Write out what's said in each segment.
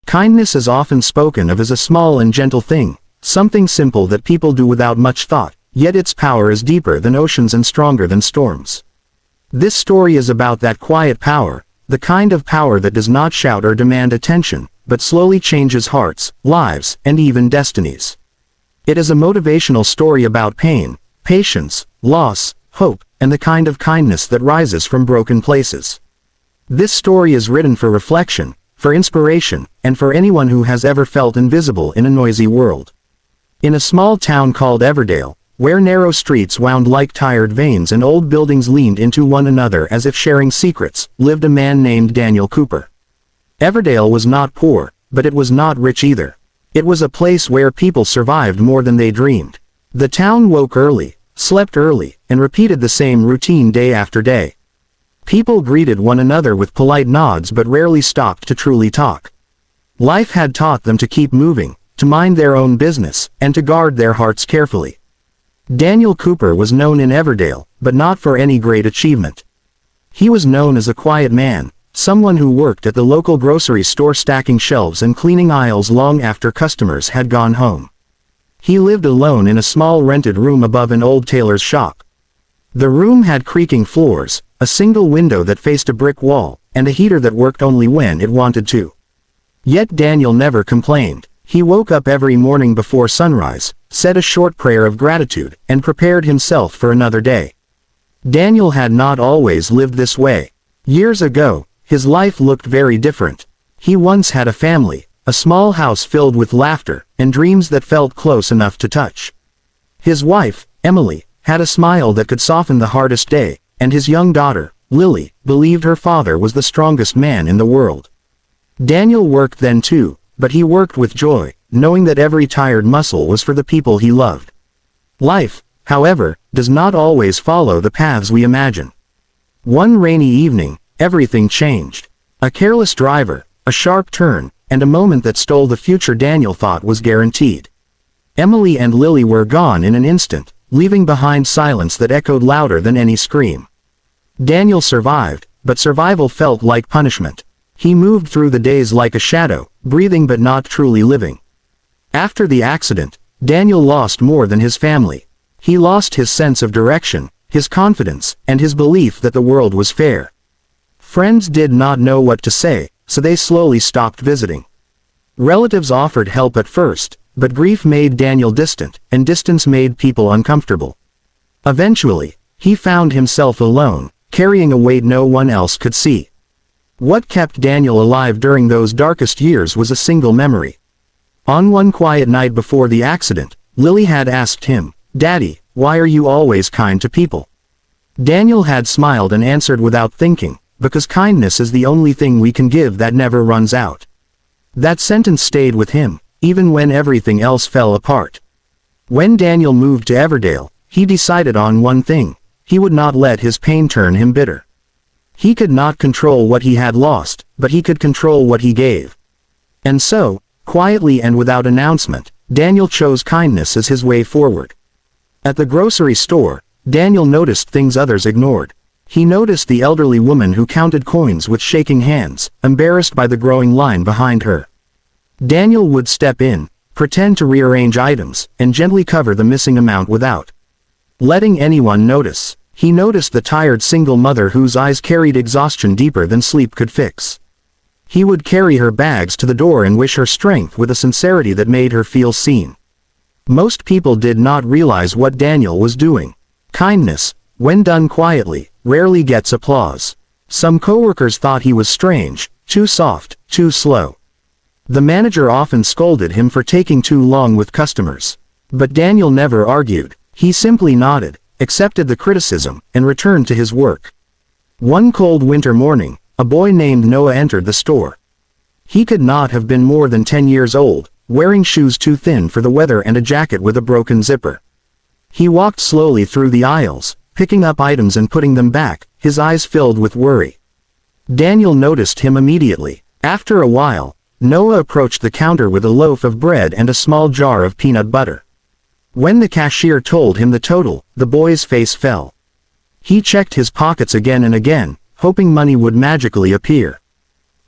Kindness is often spoken of as a small and gentle thing, something simple that people do without much thought, yet its power is deeper than oceans and stronger than storms. This story is about that quiet power, the kind of power that does not shout or demand attention, but slowly changes hearts, lives, and even destinies. It is a motivational story about pain, patience, loss, hope, and the kind of kindness that rises from broken places. This story is written for reflection, for inspiration, and for anyone who has ever felt invisible in a noisy world. In a small town called Everdale, where narrow streets wound like tired veins and old buildings leaned into one another as if sharing secrets, lived a man named Daniel Cooper. Everdale was not poor, but it was not rich either. It was a place where people survived more than they dreamed. The town woke early, slept early, and repeated the same routine day after day. People greeted one another with polite nods but rarely stopped to truly talk. Life had taught them to keep moving, to mind their own business, and to guard their hearts carefully. Daniel Cooper was known in Everdale, but not for any great achievement. He was known as a quiet man, someone who worked at the local grocery store stacking shelves and cleaning aisles long after customers had gone home. He lived alone in a small rented room above an old tailor's shop. The room had creaking floors, a single window that faced a brick wall, and a heater that worked only when it wanted to. Yet Daniel never complained. He woke up every morning before sunrise, said a short prayer of gratitude, and prepared himself for another day. Daniel had not always lived this way. Years ago, his life looked very different. He once had a family, a small house filled with laughter, and dreams that felt close enough to touch. His wife, Emily, had a smile that could soften the hardest day, and his young daughter, Lily, believed her father was the strongest man in the world. Daniel worked then too, but he worked with joy, knowing that every tired muscle was for the people he loved. Life, however, does not always follow the paths we imagine. One rainy evening, everything changed. A careless driver, a sharp turn, and a moment that stole the future Daniel thought was guaranteed. Emily and Lily were gone in an instant, leaving behind silence that echoed louder than any scream. Daniel survived, but survival felt like punishment. He moved through the days like a shadow, breathing but not truly living. After the accident, Daniel lost more than his family. He lost his sense of direction, his confidence, and his belief that the world was fair. Friends did not know what to say, so they slowly stopped visiting. Relatives offered help at first, but grief made Daniel distant, and distance made people uncomfortable. Eventually, he found himself alone, carrying a weight no one else could see. What kept Daniel alive during those darkest years was a single memory. On one quiet night before the accident, Lily had asked him, "Daddy, why are you always kind to people?" Daniel had smiled and answered without thinking, "Because kindness is the only thing we can give that never runs out." That sentence stayed with him, even when everything else fell apart. When Daniel moved to Everdale, he decided on one thing: he would not let his pain turn him bitter. He could not control what he had lost, but he could control what he gave. And so, quietly and without announcement, Daniel chose kindness as his way forward. At the grocery store, Daniel noticed things others ignored. He noticed the elderly woman who counted coins with shaking hands, embarrassed by the growing line behind her. Daniel would step in, pretend to rearrange items, and gently cover the missing amount without letting anyone notice. He noticed the tired single mother whose eyes carried exhaustion deeper than sleep could fix. He would carry her bags to the door and wish her strength with a sincerity that made her feel seen. Most people did not realize what Daniel was doing. Kindness, when done quietly, rarely gets applause. Some coworkers thought he was strange, too soft, too slow. The manager often scolded him for taking too long with customers. But Daniel never argued. He simply nodded, accepted the criticism, and returned to his work. One cold winter morning, a boy named Noah entered the store. He could not have been more than 10 years old, wearing shoes too thin for the weather and a jacket with a broken zipper. He walked slowly through the aisles, picking up items and putting them back, his eyes filled with worry. Daniel noticed him immediately. After a while, Noah approached the counter with a loaf of bread and a small jar of peanut butter. When the cashier told him the total, the boy's face fell. He checked his pockets again and again, hoping money would magically appear.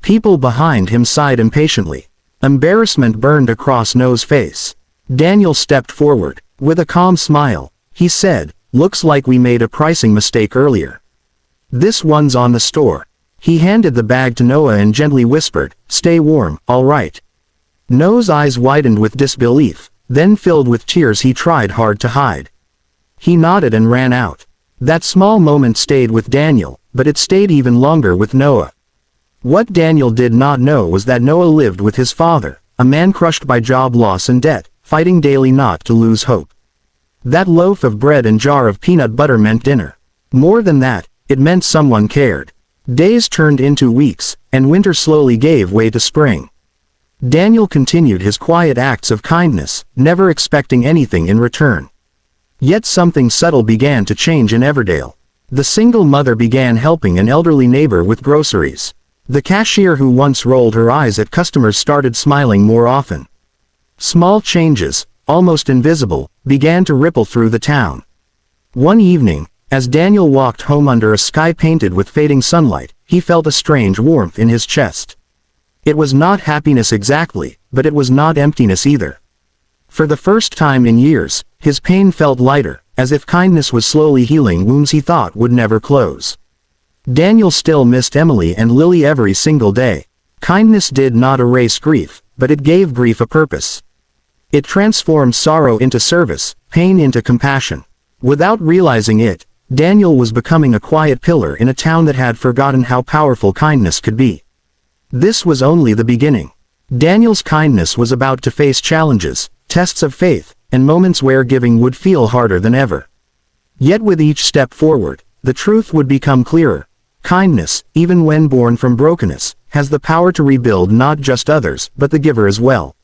People behind him sighed impatiently. Embarrassment burned across Noah's face. Daniel stepped forward. With a calm smile, he said, "Looks like we made a pricing mistake earlier. This one's on the store." He handed the bag to Noah and gently whispered, "Stay warm, all right?" Noah's eyes widened with disbelief, then filled with tears he tried hard to hide. He nodded and ran out. That small moment stayed with Daniel, but it stayed even longer with Noah. What Daniel did not know was that Noah lived with his father, a man crushed by job loss and debt, fighting daily not to lose hope. That loaf of bread and jar of peanut butter meant dinner. More than that, it meant someone cared. Days turned into weeks, and winter slowly gave way to spring. Daniel continued his quiet acts of kindness, never expecting anything in return. Yet something subtle began to change in Everdale. The single mother began helping an elderly neighbor with groceries. The cashier who once rolled her eyes at customers started smiling more often. Small changes, almost invisible, began to ripple through the town. One evening, as Daniel walked home under a sky painted with fading sunlight, he felt a strange warmth in his chest. It was not happiness exactly, but it was not emptiness either. For the first time in years, his pain felt lighter, as if kindness was slowly healing wounds he thought would never close. Daniel still missed Emily and Lily every single day. Kindness did not erase grief, but it gave grief a purpose. It transformed sorrow into service, pain into compassion. Without realizing it, Daniel was becoming a quiet pillar in a town that had forgotten how powerful kindness could be. This was only the beginning. Daniel's kindness was about to face challenges, tests of faith, and moments where giving would feel harder than ever. Yet with each step forward, the truth would become clearer. Kindness, even when born from brokenness, has the power to rebuild not just others, but the giver as well.